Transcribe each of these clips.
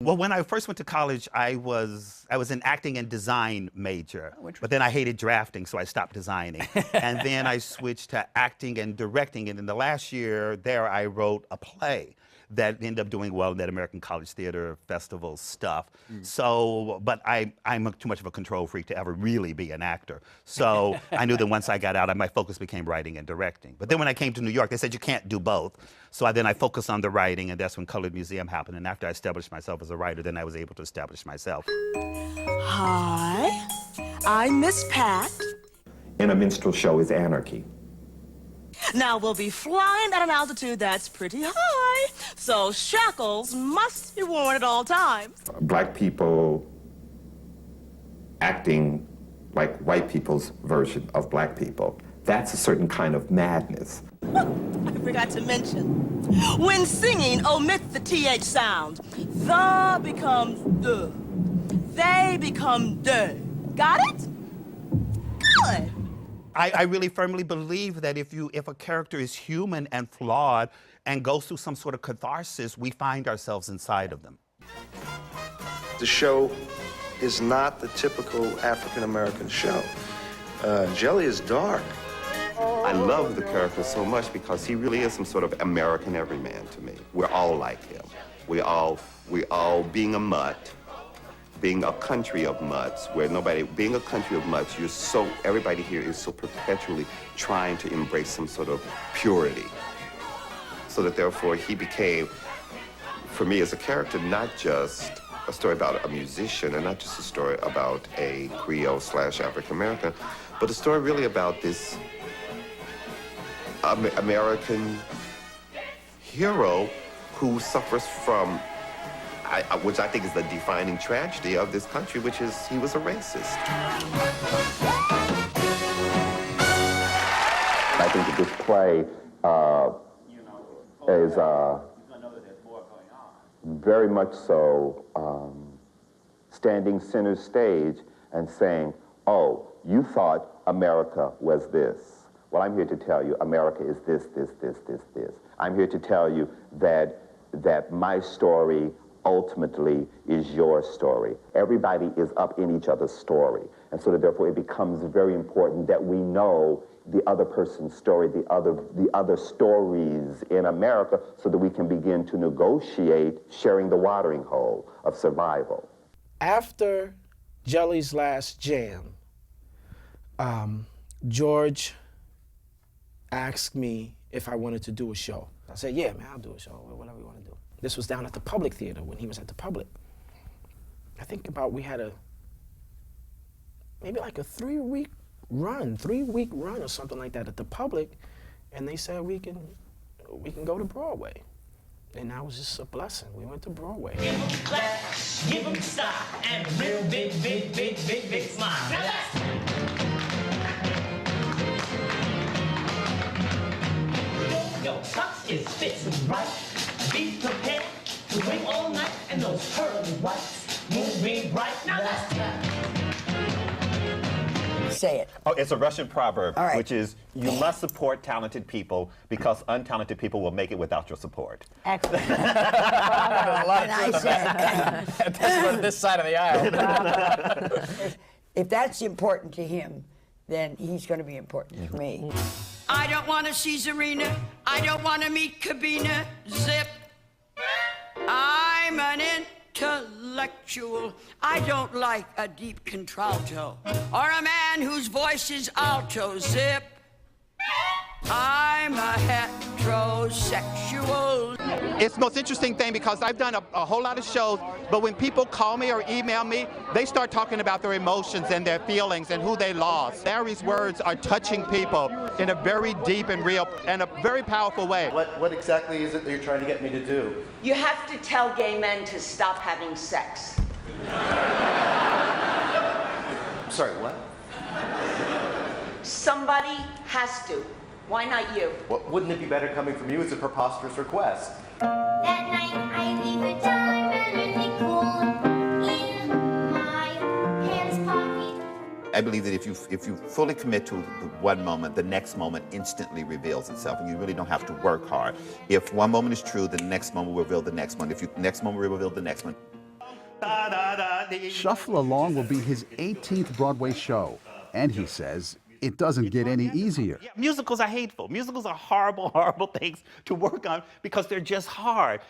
Well, when I first went to college, I was an acting and design major, but then I hated drafting, so I stopped designing. And then I switched to acting and directing, and in the last year there I wrote a play that ended up doing well in that American College Theater Festival stuff. So, but I'm too much of a control freak to ever really be an actor. So I knew that once I got out, my focus became writing and directing. But then when I came to New York, they said you can't do both. So then I focused on the writing, and that's when Colored Museum happened. And after I established myself as a writer, then I was able to establish myself. Hi, I'm Miss Pat. In a minstrel show is anarchy. Now we'll be flying at an altitude that's pretty high, so shackles must be worn at all times. Black people acting like white people's version of black people. That's a certain kind of madness. I forgot to mention, when singing omits the TH sound, the becomes the, they become they. Got it? Good. I really firmly believe that if a character is human and flawed and goes through some sort of catharsis, we find ourselves inside of them. The show is not the typical African-American show. Jelly is dark. I love the character so much because he really is some sort of American everyman to me. We're all like him. We all being a mutt, being a country of mutts, being a country of mutts, everybody here is so perpetually trying to embrace some sort of purity. So that therefore he became, for me as a character, not just a story about a musician and not just a story about a Creole/African-American, but a story really about this American hero who suffers from which I think is the defining tragedy of this country, which is he was a racist. I think that this play is very much so standing center stage and saying, oh, you thought America was this. Well, I'm here to tell you America is this, this, this, this, this. I'm here to tell you that my story ultimately is your story. Everybody is up in each other's story. And so that therefore it becomes very important that we know the other person's story, the other stories in America, so that we can begin to negotiate sharing the watering hole of survival. After Jelly's last jam, George asked me if I wanted to do a show. I said, yeah, man, I'll do a show, whatever you want to do. This was down at the Public Theater when he was at the Public. I think we had maybe like a three-week run or something like that at the Public, and they said we can go to Broadway. And that was just a blessing. We went to Broadway. Give them clap, give them style, and a real big smile. Now that's your tux is fixing right. Be prepared to wing all night, and those pearly whites moving right. Now that's Say it. Oh, it's a Russian proverb, All right. which is, you must support talented people because untalented people will make it without your support. Excellent. And I said, That's on this side of the aisle. if that's important to him, then he's going to be important to me. I don't want to see Zarina. I don't want to meet Kabina. Zip. I'm an intellectual. I don't like a deep contralto or a man whose voice is alto. Zip. I'm a heterosexual. It's the most interesting thing because I've done a whole lot of shows, but when people call me or email me, they start talking about their emotions and their feelings and who they lost. Larry's words are touching people in a very deep and real and a very powerful way. What exactly is it that you're trying to get me to do? You have to tell gay men to stop having sex. Sorry, what? Somebody has to. Why not you? Well, wouldn't it be better coming from you? It's a preposterous request. That night I leave a diamond nickel in my pants pocket. I believe that if you fully commit to one moment, the next moment instantly reveals itself, and you really don't have to work hard. If one moment is true, the next moment will reveal the next one. If the next moment will reveal the next one. Shuffle Along will be his 18th Broadway show, and he says it doesn't get any easier. Yeah, musicals are hateful. Musicals are horrible, horrible things to work on because they're just hard.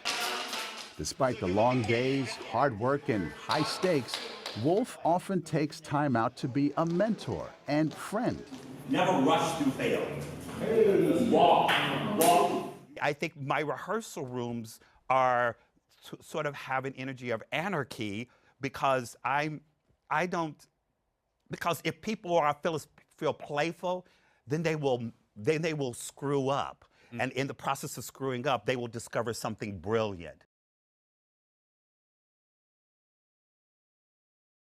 Despite the long days, hard work, and high stakes, Wolfe often takes time out to be a mentor and friend. Never rush to fail. Walk, walk. I think my rehearsal rooms are sort of have an energy of anarchy because because if people feel playful, then they will screw up. And in the process of screwing up, they will discover something brilliant.